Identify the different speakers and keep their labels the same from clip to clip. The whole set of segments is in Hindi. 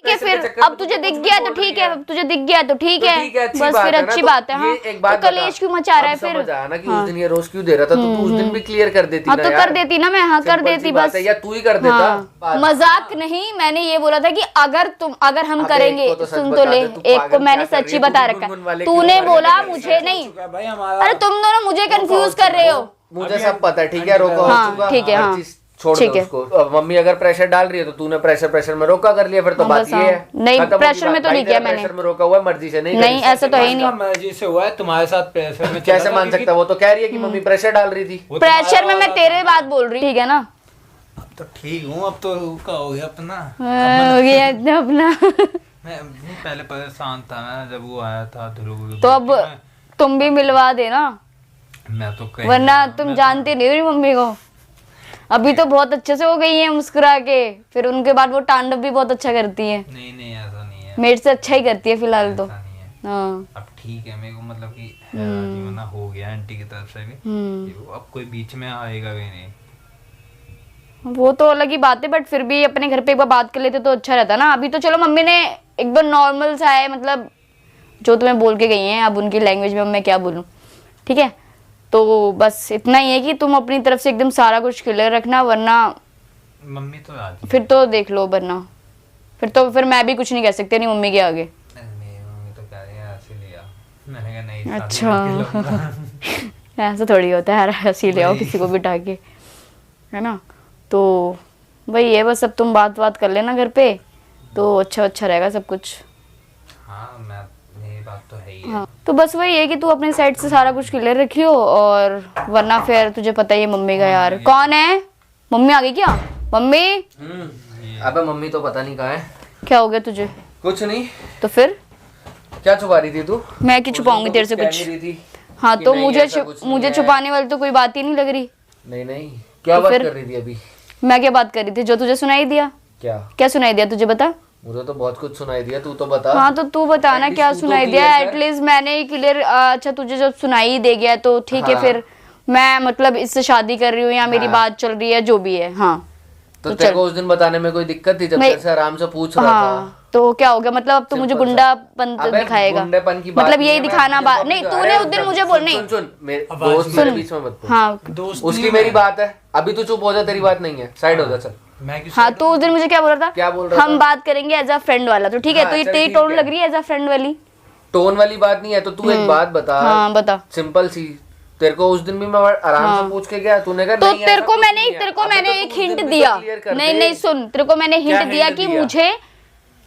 Speaker 1: ठीक है फिर अब तुझे दिख गया तो ठीक है, अब तुझे दिख गया तो ठीक है, बस फिर अच्छी बात है। हाँ तो कलेश क्यों मचा रहा है फिर?
Speaker 2: समझ आया ना कि उस दिन ये रोज क्यों दे रहा था, तो तू उस दिन भी क्लियर कर देती
Speaker 1: हाँ
Speaker 2: ना
Speaker 1: तो
Speaker 2: यार।
Speaker 1: कर देती ना मैं, हाँ कर देती बस,
Speaker 2: या तू ही कर देता।
Speaker 1: मजाक नहीं, मैंने ये बोला था कि अगर हम करेंगे,
Speaker 2: एक को तो सच
Speaker 1: सुन तो
Speaker 2: बता
Speaker 1: ले,
Speaker 2: दे, तू
Speaker 1: एक को
Speaker 2: पागल
Speaker 1: मैंने
Speaker 2: क्या कर
Speaker 1: सच्ची
Speaker 2: रही है?
Speaker 1: बता
Speaker 2: तू
Speaker 1: रखा
Speaker 2: गुनगुन वाले
Speaker 1: तूने
Speaker 2: क्यों
Speaker 1: बोला
Speaker 2: कर रही है?
Speaker 1: मुझे नहीं,
Speaker 3: भाई हमारा
Speaker 1: अरे तुम दोनों मुझे कंफ्यूज कर रहे हो।
Speaker 2: मुझे सब पता है, ठीक है, रोका हो
Speaker 1: हाँ,
Speaker 2: चुका,
Speaker 1: ठीक है,
Speaker 2: हर
Speaker 1: हाँ,
Speaker 2: चीज छोड़
Speaker 1: ठीक
Speaker 2: दो
Speaker 1: है।
Speaker 2: उसको। अब मम्मी अगर प्रेशर डाल रही है तो तूने प्रेशर में रोका कर लिया, फिर तो
Speaker 1: हाँ,
Speaker 2: बात
Speaker 1: बस
Speaker 2: ये
Speaker 1: हाँ।
Speaker 2: है।
Speaker 1: नहीं,
Speaker 2: खत्म होगी
Speaker 1: प्रेशर में
Speaker 2: बात।
Speaker 1: तो
Speaker 2: भाई
Speaker 1: नहीं
Speaker 2: तेरा
Speaker 1: किया मैंने।
Speaker 2: प्रेशर में रोका हुआ है, मर्जी से नहीं
Speaker 1: नहीं ऐसा तो है ही नहीं।
Speaker 3: मर्जी से हुआ है, तुम्हारे साथ प्रेशर में
Speaker 2: कैसे मान सकता? वो तो कह रही है कि मम्मी प्रेशर डाल रही थी।
Speaker 1: प्रेशर में मैं तेरे बात बोल रही, ठीक है ना?
Speaker 3: अब तो ठीक हूँ, अब तो का हो गया अपना।
Speaker 1: हो गया इतना अपना।
Speaker 3: मैं पहले परेशान था मैं जब वो आया था ध्रुव,
Speaker 1: तो अब तुम भी मिलवा देना,
Speaker 3: मैं तो कहीं
Speaker 1: वरना तुम जानते नहीं हो मम्मी को। अभी तो बहुत अच्छे से हो गई है मुस्कुरा के, फिर उनके बाद वो तांडव भी बहुत अच्छा करती है।
Speaker 3: नहीं ऐसा नहीं है,
Speaker 1: मेरे से अच्छा ही करती है फिलहाल तो।
Speaker 3: ऐसा नहीं है।
Speaker 1: हाँ
Speaker 3: अब ठीक है, मेरे को मतलब कि है राजी मना हो गया आंटी की तरफ से भी, अब कोई बीच में आएगा भी नहीं।
Speaker 1: वो तो अलग ही बात है, बट फिर भी अपने घर पे एक बार बात कर लेते तो अच्छा रहता ना। अभी तो चलो मम्मी ने एक बार नॉर्मल सा है, मतलब जो तुम्हें बोल के गई हैं, अब उनकी लैंग्वेज में मैं क्या बोलूं, ठीक है? तो बस इतना ही है कि तुम अपनी तरफ से एकदम सारा कुछ क्लियर रखना, वरना
Speaker 3: मम्मी तो राजी
Speaker 1: फिर तो देख लो, वरना फिर मैं भी कुछ नहीं कह सकती नहीं मम्मी के आगे।
Speaker 3: है। मेरी मम्मी तो कह रही है ऐसे लिया, मैंने कहा नहीं शादी
Speaker 1: अच्छा।
Speaker 3: करके लूंगा।
Speaker 1: ऐसा थोड़ी होता है यार, हंसी ले आओ किसी को बिठा के, है ना? तो वही है, बस अब तुम बात कर लेना घर पे तो अच्छा रहेगा सब कुछ।
Speaker 3: हाँ मेरी बात तो है ही है।
Speaker 1: हाँ तो बस वही है कि तू अपनी साइड से सारा कुछ क्लियर रखियो, और वरना फिर तुझे पता ही है मम्मी का यार। कौन है? मम्मी आ गई क्या? मम्मी
Speaker 2: अबे मम्मी तो पता नहीं कहाँ है।
Speaker 1: क्या हो गया तुझे?
Speaker 2: कुछ नहीं।
Speaker 1: तो फिर
Speaker 2: क्या छुपा रही थी तू?
Speaker 1: मैं क्यों छुपाऊंगी तेरे से कुछ? हाँ
Speaker 2: कि
Speaker 1: तो
Speaker 2: नहीं, ऐसा कुछ नहीं
Speaker 1: मुझे
Speaker 2: है।
Speaker 1: छुपाने वाली तो कोई बात ही नहीं लग रही।
Speaker 2: नहीं क्या
Speaker 1: तो
Speaker 2: बात
Speaker 1: फिर?
Speaker 2: कर रही थी अभी?
Speaker 1: मैं क्या बात कर रही थी? जो तुझे सुनाई दिया।
Speaker 2: क्या
Speaker 1: सुनाई दिया तुझे, बता।
Speaker 2: मुझे तो बहुत कुछ सुनाई दिया, तू तो बता।
Speaker 1: हाँ तो तू बता ना
Speaker 2: At
Speaker 1: क्या
Speaker 2: least तू तो
Speaker 1: सुनाई
Speaker 2: clear
Speaker 1: दिया।
Speaker 2: कर।
Speaker 1: एटलीस्ट मैंने ही क्लियर। अच्छा तुझे जब सुनाई दे गया तो ठीक है,
Speaker 2: हाँ।
Speaker 1: फिर मैं मतलब इससे शादी कर रही हूँ या मेरी
Speaker 2: हाँ।
Speaker 1: बात चल रही है, जो भी है। हाँ
Speaker 2: तो तेरे को उस दिन बताने में कोई दिक्कत थी जब
Speaker 1: नहीं।
Speaker 2: तेरे से आराम से पूछ रहा
Speaker 1: हाँ तो क्या हो गया? मतलब अब तो मुझे
Speaker 2: Simple सा।
Speaker 1: गुंडापन
Speaker 2: अबे,
Speaker 1: दिखाएगा,
Speaker 2: गुंडेपन की बात
Speaker 1: मतलब
Speaker 2: नहीं
Speaker 1: यही
Speaker 2: है, मैं
Speaker 1: दिखाना
Speaker 2: तुझे
Speaker 1: बात
Speaker 2: कभी
Speaker 1: नहीं।
Speaker 2: तो-
Speaker 1: तूने
Speaker 2: अरे
Speaker 1: उस दिन
Speaker 2: सुन,
Speaker 1: मुझे
Speaker 2: सुन,
Speaker 1: बोल नहीं
Speaker 2: सुन मेरे
Speaker 3: आवाज
Speaker 2: दोस्त
Speaker 3: सुन।
Speaker 2: मेरे बीच में मत बोल।
Speaker 1: हाँ
Speaker 3: दोस्त
Speaker 2: उसकी
Speaker 3: नहीं
Speaker 2: मेरी
Speaker 3: है।
Speaker 2: बात है, अभी तू चुप हो जा, तेरी बात नहीं है, साइड हो जा चल।
Speaker 3: मैं क्यों
Speaker 1: हाँ तो उस दिन मुझे क्या बोल रहा था?
Speaker 2: क्या बोल रहा
Speaker 1: हम
Speaker 2: था?
Speaker 1: बात करेंगे एज अ फ्रेंड वाला, तो ठीक है।
Speaker 2: हाँ,
Speaker 1: तो ये
Speaker 2: चल
Speaker 1: तेरी
Speaker 2: ठीक
Speaker 1: टोन
Speaker 2: है।
Speaker 1: लग रही है एज अ फ्रेंड वाली।
Speaker 2: टोन वाली बात नहीं है, तो तू एक बात बता।
Speaker 1: हाँ बता।
Speaker 2: सिंपल सी, तेरे को उस दिन भी मैं आराम से पूछ के गया, तूने कहा
Speaker 1: तो
Speaker 2: नहीं
Speaker 1: तेरे
Speaker 2: ऐसा
Speaker 1: को
Speaker 2: कुछ
Speaker 1: मैंने
Speaker 2: नहीं है।
Speaker 1: तेरे को
Speaker 2: अबे
Speaker 1: मैंने
Speaker 2: तो तू
Speaker 1: एक
Speaker 2: उस दिन
Speaker 1: हिंट
Speaker 2: भी तो
Speaker 1: दिया।
Speaker 2: clear कर
Speaker 1: नहीं
Speaker 2: दे।
Speaker 1: नहीं सुन, तेरे को मैंने
Speaker 2: क्या
Speaker 1: हिंट दिया
Speaker 2: hint
Speaker 1: कि
Speaker 2: दिया?
Speaker 1: मुझे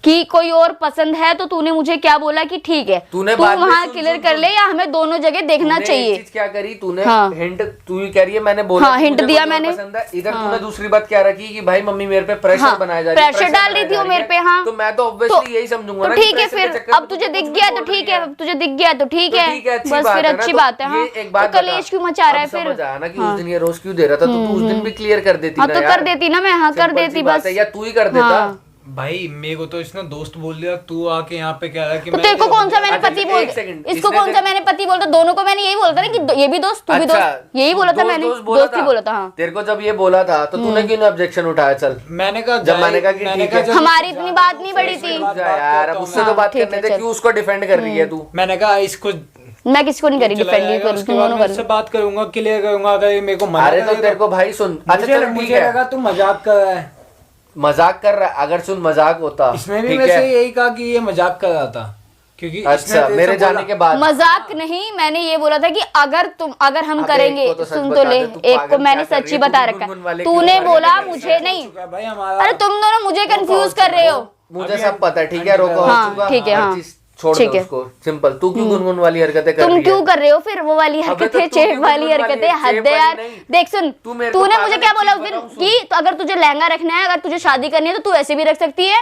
Speaker 1: कि कोई और पसंद है, तो तूने मुझे क्या बोला कि ठीक है तू
Speaker 2: तूने बाद में
Speaker 1: वहाँ
Speaker 2: सुन,
Speaker 1: क्लियर
Speaker 2: सुन,
Speaker 1: कर
Speaker 2: सुन।
Speaker 1: ले, या हमें दोनों जगह देखना
Speaker 2: तूने
Speaker 1: चाहिए।
Speaker 2: एक चीज क्या करी तूने?
Speaker 1: हाँ।
Speaker 2: हिंट तू ही कह रही है, मैंने बोला
Speaker 1: हाँ,
Speaker 2: कि
Speaker 1: हिंट
Speaker 2: मुझे
Speaker 1: दिया
Speaker 2: कोई और
Speaker 1: मैंने।
Speaker 2: पसंद है। इधर तूने दूसरी बात क्या रखी कि भाई मम्मी मेरे पे प्रेशर
Speaker 1: हाँ,
Speaker 2: बनाया जा रही है,
Speaker 1: प्रेशर डाल रही थी वो मेरे पे। हाँ
Speaker 2: तो मैं तो ऑब्वियसली यही समझूंगा
Speaker 1: तो
Speaker 2: ना कि
Speaker 1: ठीक है
Speaker 2: pressure के
Speaker 1: फिर
Speaker 2: चक्कर में
Speaker 1: अब तुझे
Speaker 2: तू
Speaker 1: दिख
Speaker 2: कुछ
Speaker 1: गया
Speaker 2: भी
Speaker 1: तो
Speaker 2: बोल
Speaker 1: ठीक
Speaker 2: रही
Speaker 1: है, अब तुझे दिख गया तो ठीक
Speaker 2: तो
Speaker 1: है,
Speaker 2: ठीक है, अच्छी
Speaker 1: बस
Speaker 2: बात
Speaker 1: फिर
Speaker 2: है ना।
Speaker 1: अच्छी
Speaker 2: तो
Speaker 1: बात है। हाँ
Speaker 2: ये एक बात
Speaker 1: तो कलेश
Speaker 2: बता।
Speaker 1: क्यों मचा रहा है
Speaker 2: अब
Speaker 1: फिर?
Speaker 2: समझ आया ना कि उस दिन ये रोज क्यों दे रहा था, तो तू उस दिन भी क्लियर कर देती
Speaker 1: हाँ
Speaker 2: ना
Speaker 1: तो
Speaker 2: यार।
Speaker 1: कर देती ना मैं, हाँ कर
Speaker 2: Simple सी
Speaker 1: देती
Speaker 2: बात
Speaker 1: बस।
Speaker 2: है, या तू ही कर देता।
Speaker 1: हाँ।
Speaker 3: भाई मेरे को तो इसने दोस्त बोल दिया, तू आके यहाँ पे कह रहा है कि
Speaker 1: तो
Speaker 3: मैं
Speaker 1: तेरे को कौन सा मैंने
Speaker 2: अच्छा,
Speaker 1: पति
Speaker 2: एक
Speaker 1: बोल,
Speaker 2: second,
Speaker 1: इसको
Speaker 2: इसने
Speaker 1: कौन सा
Speaker 2: तेरे-
Speaker 1: मैंने पति बोलता? दोनों को मैंने यही बोलता ना कि ये भी दोस्त तू भी
Speaker 2: अच्छा,
Speaker 1: दोस्त, यही बोला था
Speaker 2: दोस्त-
Speaker 1: मैंने।
Speaker 2: दोस्त बोला
Speaker 1: दोस्त ही बोला था। हाँ
Speaker 2: तेरे को जब ये बोला था तो तूने क्यों ऑब्जेक्शन उठाया? चल
Speaker 3: मैंने कहा
Speaker 2: जब मैंने कहा कि ठीक है।
Speaker 3: जब
Speaker 1: हमारी इतनी बात नहीं बढ़ी थी।
Speaker 2: जा यार, अब उससे तो बात
Speaker 1: ठीक
Speaker 2: करने
Speaker 1: है,
Speaker 2: दे,
Speaker 1: चल।
Speaker 2: क्यों उसको डिफेंड कर रही है तू?
Speaker 3: मैंने कहा इसको
Speaker 1: मैं किसको नहीं करी
Speaker 3: चला
Speaker 1: डिफेंड,
Speaker 3: जाएगा,
Speaker 1: करूँ
Speaker 3: उसके
Speaker 1: तुम
Speaker 3: बाद
Speaker 1: दोनों
Speaker 3: मैं
Speaker 1: कर
Speaker 3: उससे बात करूंगा, क्लियर करूंगा। अगर ये मेरे को मना
Speaker 2: अरे तो
Speaker 3: करेगा
Speaker 2: तेरे को भाई सुन, अच्छा चल ठीक
Speaker 3: मुझे
Speaker 2: है,
Speaker 3: लगा तू मजाक कर रहा है।
Speaker 2: मजाक कर रहा है। अगर सुन मजाक होता
Speaker 3: इसने भी
Speaker 2: ठीक
Speaker 3: वैसे
Speaker 2: है।
Speaker 3: यही कहा कि ये मजाक कर रहा था, क्योंकि इसने
Speaker 2: अच्छा
Speaker 3: तेरे
Speaker 2: मेरे
Speaker 3: से
Speaker 2: जाने
Speaker 3: बोला-
Speaker 2: के बाद
Speaker 1: मजाक नहीं, मैंने ये बोला था कि अगर हम
Speaker 2: अबे,
Speaker 1: करेंगे,
Speaker 2: एक को तो सच
Speaker 1: सुन
Speaker 2: बता
Speaker 1: तो ले,
Speaker 2: दे, तू
Speaker 1: एक को
Speaker 2: पागल
Speaker 1: मैंने
Speaker 2: क्या कर
Speaker 1: सच्ची
Speaker 2: रही है?
Speaker 1: बता
Speaker 2: तू
Speaker 1: रखा
Speaker 2: गुनगुन वाले
Speaker 1: तूने
Speaker 2: क्यों
Speaker 1: बोला
Speaker 2: कर रही है?
Speaker 1: मुझे नहीं।
Speaker 3: चुका है भाई हमारा।
Speaker 1: अरे तुम दोनों मुझे कंफ्यूज कर रहे हो।
Speaker 2: मुझे सब पता है, ठीक है, रोको हो
Speaker 1: हाँ,
Speaker 2: चुका,
Speaker 1: ठीक है,
Speaker 2: हर
Speaker 1: हाँ।
Speaker 2: चीज छोड़
Speaker 1: ठीक
Speaker 2: दो
Speaker 1: है।
Speaker 2: उसको। सिंपल, तू क्यों गुनगुन वाली हरकतें कर
Speaker 1: तुम
Speaker 2: रही है?
Speaker 1: क्यों कर रहे हो फिर वो वाली
Speaker 2: अबे तो
Speaker 1: हरकतें,
Speaker 2: तू
Speaker 1: चेप
Speaker 2: क्यों
Speaker 1: वाली
Speaker 2: गुनगुन वाली
Speaker 1: हरकतें?
Speaker 2: है?
Speaker 1: हद
Speaker 2: चेप
Speaker 1: है
Speaker 2: वाली
Speaker 1: यार।
Speaker 2: नहीं।
Speaker 1: देख सुन,
Speaker 2: तू मेरे को
Speaker 1: तूने
Speaker 2: पागल
Speaker 1: मुझे
Speaker 2: एक
Speaker 1: क्या बोला
Speaker 2: चीज
Speaker 1: उस दिन
Speaker 2: बताऊं, सुन।
Speaker 1: कि तो अगर तुझे लहंगा रखना है, अगर तुझे शादी करनी है तो तू ऐसे भी रख सकती है,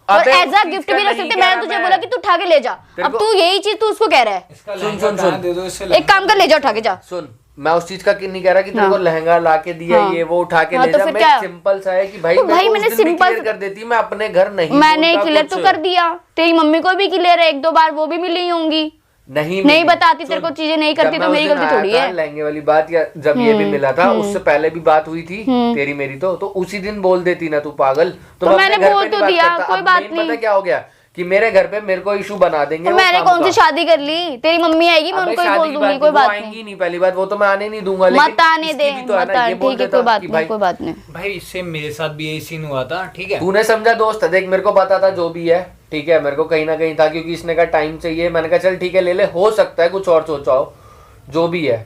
Speaker 1: और
Speaker 2: अबे
Speaker 1: एज
Speaker 2: उस
Speaker 1: अ
Speaker 2: चीज
Speaker 1: गिफ्ट
Speaker 2: का
Speaker 1: भी रख
Speaker 2: नहीं
Speaker 1: सकती है।
Speaker 2: कह
Speaker 1: मैंने
Speaker 2: रहा
Speaker 1: तुझे
Speaker 2: मैं।
Speaker 1: बोला कि तू उठा के ले जा।
Speaker 2: तेरे
Speaker 1: अब
Speaker 2: को-
Speaker 1: तू यही चीज तू उसको कह रहा है।
Speaker 3: इसका
Speaker 2: सुन,
Speaker 3: लहंगा
Speaker 2: सुन,
Speaker 3: कहाँ
Speaker 2: सुन।
Speaker 3: दे दो इससे
Speaker 1: एक काम कर, ले जा उठा के जा।
Speaker 2: सुन, मैं उस चीज का नहीं कह रहा कि तेरे को लहंगा ला के दिया,
Speaker 1: हाँ।
Speaker 2: ये वो उठा के
Speaker 1: हाँ,
Speaker 2: ले
Speaker 1: तो
Speaker 2: जा।
Speaker 1: फिर
Speaker 2: मैं
Speaker 1: क्या?
Speaker 2: सिंपल सा है कि भाई
Speaker 1: तो
Speaker 2: मैं
Speaker 1: भाई
Speaker 2: तो
Speaker 1: मैंने
Speaker 2: उस दिन भी
Speaker 1: सिंपल-
Speaker 2: क्लियर कर देती, मैं अपने घर नहीं
Speaker 1: मैंने
Speaker 2: बोलता
Speaker 1: क्लियर
Speaker 2: कुछ।
Speaker 1: तो कर दिया, तेरी मम्मी को भी क्लियर है, एक दो बार वो भी मिली होंगी।
Speaker 2: नहीं
Speaker 1: नहीं बताती तेरे को चीजें नहीं करती तो मेरी गलती थोड़ी है।
Speaker 2: लहंगे वाली बात या जब ये भी मिला था उससे पहले भी बात हुई थी तेरी मेरी, तो उसी दिन बोल देती ना तू पागल।
Speaker 1: तो
Speaker 2: मैं
Speaker 1: मैंने
Speaker 2: अपने घर
Speaker 1: बोल
Speaker 2: पे
Speaker 1: तो
Speaker 2: नहीं
Speaker 1: दिया,
Speaker 2: बात करता।
Speaker 1: कोई
Speaker 2: अब
Speaker 1: बात
Speaker 2: main
Speaker 1: नहीं।
Speaker 2: पता क्या हो गया कि मेरे घर पे मेरे को इशू बना देंगे।
Speaker 1: तो
Speaker 2: वो
Speaker 1: मैंने
Speaker 2: काम
Speaker 1: कौन सी
Speaker 2: का।
Speaker 1: शादी कर ली, तेरी मम्मी आएगी मैं
Speaker 2: अबे
Speaker 1: उनको ही
Speaker 2: शादी
Speaker 1: बोल
Speaker 2: की
Speaker 1: दूंगी,
Speaker 2: बात
Speaker 1: कोई
Speaker 2: नहीं, वो
Speaker 1: बात
Speaker 2: आएंगी
Speaker 1: नहीं।
Speaker 2: नहीं, पहली बात वो तो मैं आने नहीं दूंगा।
Speaker 1: मत आने
Speaker 2: इसकी
Speaker 1: दे,
Speaker 2: भी तो है
Speaker 1: मत
Speaker 2: ना,
Speaker 1: आने,
Speaker 2: ये बोल
Speaker 1: ठीक है
Speaker 2: देता
Speaker 1: कोई बात
Speaker 2: कि
Speaker 1: नहीं,
Speaker 2: भाई
Speaker 1: कोई बात नहीं।
Speaker 3: भाई इससे मेरे साथ भी यही सीन हुआ था, ठीक है।
Speaker 2: तूने समझा दोस्त, देख मेरे को पता था जो भी है, ठीक है, मेरे को कहीं ना कहीं था क्योंकि इसने कहा टाइम चाहिए, मैंने कहा चल ठीक है ले ले, हो सकता है कुछ और सोचा हो, जो भी है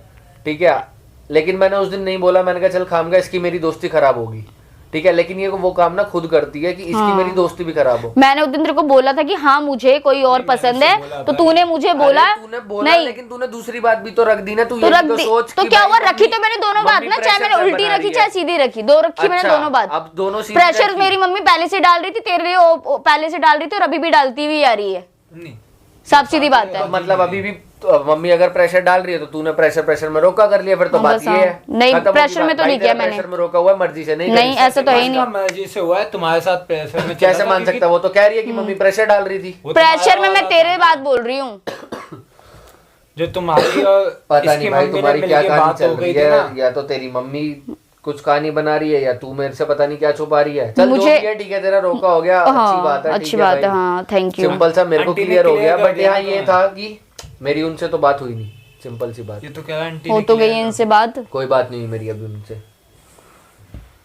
Speaker 2: ठीक है। लेकिन मैंने उस दिन नहीं बोला, मैंने कहा चल खामगा इसकी मेरी दोस्ती खराब होगी, ठीक है। लेकिन ये वो काम ना खुद करती है कि इसकी मेरी दोस्ती भी खराब हो।
Speaker 1: मैंने उस दिन तेरे को बोला था कि हाँ मुझे कोई और पसंद है, तो तूने मुझे बोला
Speaker 2: अरे तूने बोला
Speaker 1: नहीं,
Speaker 2: लेकिन तूने दूसरी बात भी तो रख दी ना, तू
Speaker 1: तो
Speaker 2: ये
Speaker 1: रख
Speaker 2: भी तो
Speaker 1: दी
Speaker 2: सोच
Speaker 1: तो
Speaker 2: कि
Speaker 1: क्या
Speaker 2: भाई
Speaker 1: हुआ, रखी
Speaker 2: मम्मी-
Speaker 1: तो मैंने दोनों बात
Speaker 2: मम्मी
Speaker 1: ना, चाहे
Speaker 2: pressure
Speaker 1: मैंने उल्टी
Speaker 2: बना
Speaker 1: रखी
Speaker 2: रही
Speaker 1: चाहे
Speaker 2: है।
Speaker 1: सीधी रखी, दो रखी मैंने
Speaker 2: अच्छा,
Speaker 1: दोनों बात।
Speaker 2: अब दोनों सीधी
Speaker 1: प्रेशर
Speaker 2: रखी।
Speaker 1: मेरी मम्मी पहले से डाल रही थी तेरे लिए, पहले से डाल रही थी और अभी भी डालती हुई आ रही है,
Speaker 3: नहीं
Speaker 1: साफ सीधी बात है।
Speaker 2: तो मतलब अभी भी तो मम्मी अगर प्रेशर डाल रही है तो तूने प्रेशर में रोका कर लिया, फिर तो
Speaker 1: हाँ,
Speaker 2: बात
Speaker 1: बस
Speaker 2: ये
Speaker 1: हाँ।
Speaker 2: है।
Speaker 1: नहीं,
Speaker 2: खत्म होगी
Speaker 1: प्रेशर में
Speaker 2: बात।
Speaker 1: तो
Speaker 2: भाई
Speaker 1: नहीं
Speaker 2: तेरा
Speaker 1: किया मैंने।
Speaker 2: प्रेशर में रोका हुआ है, मर्जी से नहीं
Speaker 1: नहीं,
Speaker 2: करी।
Speaker 1: ऐसा तो है ही
Speaker 3: उसका
Speaker 1: नहीं।
Speaker 3: मर्जी से हुआ है, तुम्हारे साथ प्रेशर में चला
Speaker 2: कैसे
Speaker 3: था
Speaker 2: मान
Speaker 3: क्योंकि
Speaker 2: सकता है? वो तो कह रही है कि मम्मी प्रेशर डाल रही थी।
Speaker 3: वो
Speaker 1: प्रेशर में
Speaker 3: तुम्हारा
Speaker 1: मैं तेरे बात बोल रही हूँ।
Speaker 3: जो तुम्हारी और
Speaker 2: पता
Speaker 3: इसकी
Speaker 2: नहीं भाई
Speaker 3: मम्मी ने
Speaker 2: तुम्हारी क्या
Speaker 3: मिलके
Speaker 2: कहानी
Speaker 3: बात
Speaker 2: चल
Speaker 3: हो
Speaker 2: रही
Speaker 3: गई थी
Speaker 2: है,
Speaker 3: ना।
Speaker 2: या तो तेरी मम्मी कुछ कहानी बना रही है या तू मेरे से पता नहीं क्या छुपा रही है। चल जो
Speaker 1: मुझे-
Speaker 2: भी है ठीक है, तेरा रोका हो गया, अच्छी बात है,
Speaker 1: अच्छी
Speaker 2: ठीक
Speaker 1: बात है,
Speaker 2: भाई।
Speaker 1: हाँ थैंक यू।
Speaker 2: सिंपल सा मेरे को
Speaker 3: आंटी ने
Speaker 2: क्लियर हो
Speaker 3: clear
Speaker 2: गया,
Speaker 3: कर
Speaker 2: बट
Speaker 3: दिया
Speaker 2: यहाँ
Speaker 3: ना
Speaker 2: ये
Speaker 3: तुम्हें।
Speaker 2: था कि मेरी उनसे तो बात हुई नहीं, सिंपल सी बात।
Speaker 3: ये तो कह रहा आंटी
Speaker 1: हो
Speaker 3: ने
Speaker 1: तो गई
Speaker 3: clear
Speaker 1: है
Speaker 3: कर
Speaker 1: इनसे बात।
Speaker 2: कोई बात नहीं हुई मेरी अभी उनसे,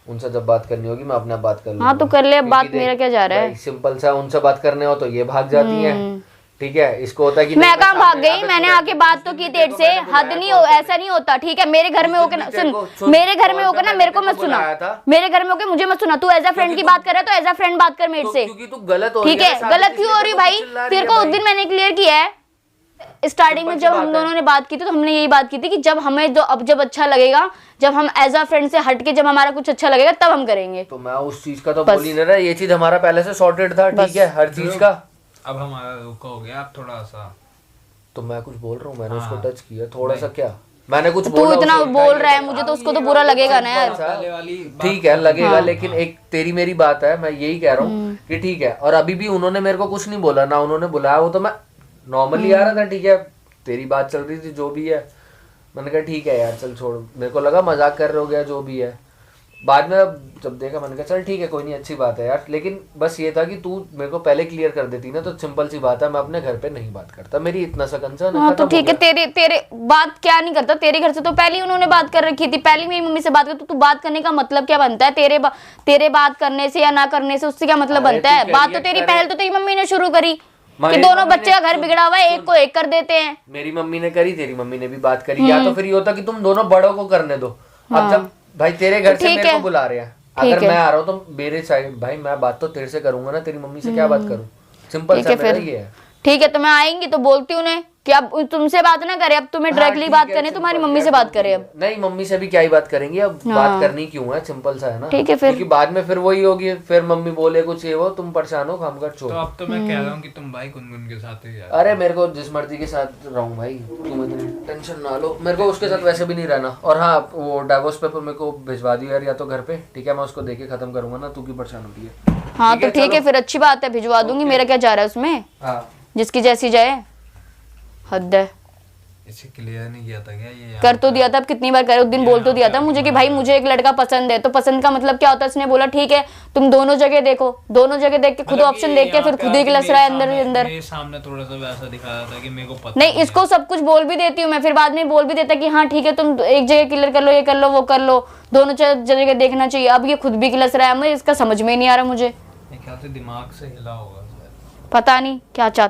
Speaker 2: उनसे जब बात करनी होगी मैं अपने आप बात कर लूंगा।
Speaker 1: हाँ तो कर ले, अब बात
Speaker 2: क्योंकि
Speaker 1: मेरा
Speaker 2: देख,
Speaker 1: क्या जा रहा है।
Speaker 2: भाई सिंपल सा उनसे बात करने हो तो ये भाग जाती है, ठीक है। इसको होता है कि
Speaker 1: मैं
Speaker 2: नहीं,
Speaker 1: कहाँ भाग
Speaker 2: सामने
Speaker 1: गई,
Speaker 2: यहाँ पे
Speaker 1: मैंने
Speaker 2: तू
Speaker 1: आके
Speaker 2: रहती,
Speaker 1: बात
Speaker 2: उस
Speaker 1: तो
Speaker 2: दिन
Speaker 1: की
Speaker 2: भी
Speaker 1: तेरे
Speaker 2: तेरे को
Speaker 1: से,
Speaker 2: मैंने
Speaker 1: हद
Speaker 2: बुलाया
Speaker 1: नहीं
Speaker 2: कॉल
Speaker 1: हो,
Speaker 2: पे।
Speaker 1: ऐसा नहीं होता, ठीक है। मेरे घर में
Speaker 2: उस
Speaker 1: होके
Speaker 2: दिन
Speaker 1: ना
Speaker 2: भी तेरे को
Speaker 1: सुन, मेरे घर में
Speaker 2: कॉल
Speaker 1: होके
Speaker 2: पे
Speaker 1: ना
Speaker 2: मैंने
Speaker 1: मेरे को
Speaker 2: तेरे
Speaker 1: मत
Speaker 2: को
Speaker 1: सुना,
Speaker 2: बुलाया था।
Speaker 1: मेरे घर में होके मुझे मत सुना। तू एज अ फ्रेंड की बात कर रहा है तो एज अ फ्रेंड बात कर मेरे
Speaker 2: तो
Speaker 1: से,
Speaker 2: क्योंकि तू गलत हो रही
Speaker 1: ठीक
Speaker 2: है
Speaker 1: है।
Speaker 2: ना, साबित
Speaker 1: गलत क्यों
Speaker 2: इसलिए
Speaker 1: हो रही
Speaker 2: तेरे
Speaker 1: भाई,
Speaker 2: को चिल्ला रही
Speaker 1: तेरे
Speaker 2: है
Speaker 1: को उस
Speaker 2: भाई।
Speaker 1: दिन मैंने क्लियर किया है स्टार्टिंग में
Speaker 2: सिंपल सी
Speaker 1: जब
Speaker 2: बात
Speaker 1: हम
Speaker 2: है।
Speaker 1: दोनों ने बात की थी, तो हमने यही बात की थी कि जब हमें जो अब जब अच्छा लगेगा, जब हम एज अ फ्रेंड से हट के जब हमारा कुछ अच्छा लगेगा तब हम करेंगे।
Speaker 2: तो मैं उस चीज का तो
Speaker 1: बस।
Speaker 2: बोल ही नहीं रहा, ये चीज हमारा पहले से सॉर्टेड था, ठीक है, हर चीज का।
Speaker 3: अब हमारा रोका हो गया, अब थोड़ा सा
Speaker 2: तो मैं कुछ बोल रहा हूँ, मैंने उसको
Speaker 3: हाँ।
Speaker 2: टच किया थोड़ा सा, क्या मैंने कुछ
Speaker 1: तू
Speaker 2: बोला
Speaker 1: इतना
Speaker 2: उसे?
Speaker 1: बोल रहा है, मुझे तो उसको तो बुरा लगेगा ना यार।
Speaker 3: पहले वाली बात
Speaker 2: ठीक है लगेगा,
Speaker 1: हाँ।
Speaker 2: लेकिन एक तेरी मेरी बात है, मैं यही कह रहा हूँ कि ठीक है। और अभी भी उन्होंने मेरे को कुछ नहीं बोला ना, उन्होंने बुलाया, वो तो मैं नॉर्मली आ रहा था, ठीक है, तेरी बात चल रही थी जो भी है। मैंने कहा ठीक है यार चल छोड़, मेरे को लगा मजाक कर रहे हो गया जो भी है। बाद में जब देखा मैंने कहा चल ठीक है कोई नहीं, अच्छी बात है यार। लेकिन बस ये था कि तू मेरे को पहले क्लियर कर देती ना, तो सिंपल सी बात है, मैं अपने घर पे नहीं बात करता, मेरी इतना सा कंसर्न है।
Speaker 1: हाँ तो
Speaker 2: खत्म हो
Speaker 1: ठीक है,
Speaker 2: गया।
Speaker 1: तेरे तेरे बात क्या नहीं करता, तेरे घर से तो पहले ही उन्होंने बात कर रखी थी, पहले मेरी मम्मी से बात कर, तो तू बात करने का मतलब क्या बनता है? तेरे बात करने से या ना करने से उससे क्या मतलब
Speaker 2: अरे
Speaker 1: बनता
Speaker 2: तू
Speaker 1: है?
Speaker 2: कह
Speaker 1: बात
Speaker 2: रही
Speaker 1: तो
Speaker 2: है
Speaker 1: तेरी
Speaker 2: करे।
Speaker 1: पहल तो तेरी मम्मी ने शुरू करी कि
Speaker 2: मेरी
Speaker 1: दोनों
Speaker 2: मम्मी
Speaker 1: बच्चे
Speaker 2: ने-
Speaker 1: का घर बिगड़ा हुआ है, एक को एक कर देते हैं।
Speaker 2: मेरी मम्मी ने करी, तेरी मम्मी ने भी बात करी, या तो फिर ये होता कि तुम दोनों बड़ों को करने दो। अब जब भाई तेरे घर
Speaker 1: तो
Speaker 2: से
Speaker 1: ठीक
Speaker 2: मेरे
Speaker 1: है।
Speaker 2: को बुला रहे हैं,
Speaker 1: ठीक
Speaker 2: अगर
Speaker 1: है।
Speaker 2: मैं आ रहा हूँ तो मेरे साइड भाई मैं बात तो तेरे से करूंगा ना, तेरी मम्मी से क्या बात करूँ? सिंपल
Speaker 1: ठीक
Speaker 2: सा
Speaker 1: है
Speaker 2: मेरा
Speaker 1: फिर,
Speaker 2: ये है।
Speaker 1: ठीक है तो मैं आएंगी तो बोलती हूँ उन्हें कि अब तुमसे बात ना करे, अब तुम्हें
Speaker 2: हाँ,
Speaker 1: डायरेक्टली
Speaker 2: ठीक
Speaker 1: बात
Speaker 2: है,
Speaker 1: करनी, तुम्हारी
Speaker 2: सिंपल
Speaker 1: मम्मी
Speaker 2: यार,
Speaker 1: से बात
Speaker 2: ठीक
Speaker 1: करे
Speaker 2: है।
Speaker 1: अब।
Speaker 2: नहीं मम्मी से भी क्या ही बात करेंगी अब, बात करनी क्यों है, सिंपल सा है ना।
Speaker 1: ठीक है फिर।
Speaker 2: क्योंकि बाद में फिर वही होगी, फिर मम्मी बोले कुछ ये वो, तुम परेशान हो, काम कर
Speaker 3: तो
Speaker 2: छोड़।
Speaker 3: अब तो मैं कह रहा हूँ कि तुम भाई गुनगुन के साथ ही यार।
Speaker 2: अरे मेरे को जिस मर्जी के साथ रहूं भाई, तुम इतनी टेंशन ना लो, मेरे को उसके साथ वैसे भी नहीं रहना। और हाँ वो डाइवोर्स पेपर मेरे को भिजवा दियो यार, या तो घर पे, ठीक है, मैं उसको देके खत्म करूंगा ना, तू की परेशान होती है।
Speaker 1: हाँ तो ठीक है फिर, अच्छी बात है, भिजवा दूंगी, मेरा क्या जा रहा है उसमें,
Speaker 2: हाँ
Speaker 1: जिसकी जैसी जाए। हद है,
Speaker 3: इसे क्लियर नहीं किया था क्या ये
Speaker 1: कर तो दिया था, अब कितनी बार करे, उस दिन बोल तो दिया था मुझे कि भाई मुझे एक लड़का पसंद है, तो पसंद का मतलब क्या होता है? उसने बोला ठीक है तुम दोनों जगह देखो, दोनों जगह देख के खुद
Speaker 3: मतलब
Speaker 1: ऑप्शन
Speaker 3: कि
Speaker 1: देख के
Speaker 3: यहाँ
Speaker 1: फिर
Speaker 3: पे
Speaker 1: खुद ही
Speaker 3: आके
Speaker 1: गिलस रहा है अंदर
Speaker 3: मेरे
Speaker 1: ही अंदर।
Speaker 3: मेरे सामने थोड़ा सा वैसा दिखा रहा था कि मेरे को पता
Speaker 1: नहीं, इसको सब कुछ बोल भी देती हूँ मैं, फिर बाद में बोल भी देता कि हाँ ठीक है तुम एक जगह क्लियर कर लो, ये कर लो वो कर लो, दोनों जगह देखना चाहिए। अब ये खुद भी गिलस रहा है, मैं इसका समझ में ही नहीं आ रहा मुझे,
Speaker 3: मेरे ख्याल से दिमाग से हिला होगा शायद।
Speaker 1: पता नहीं क्या चाहता।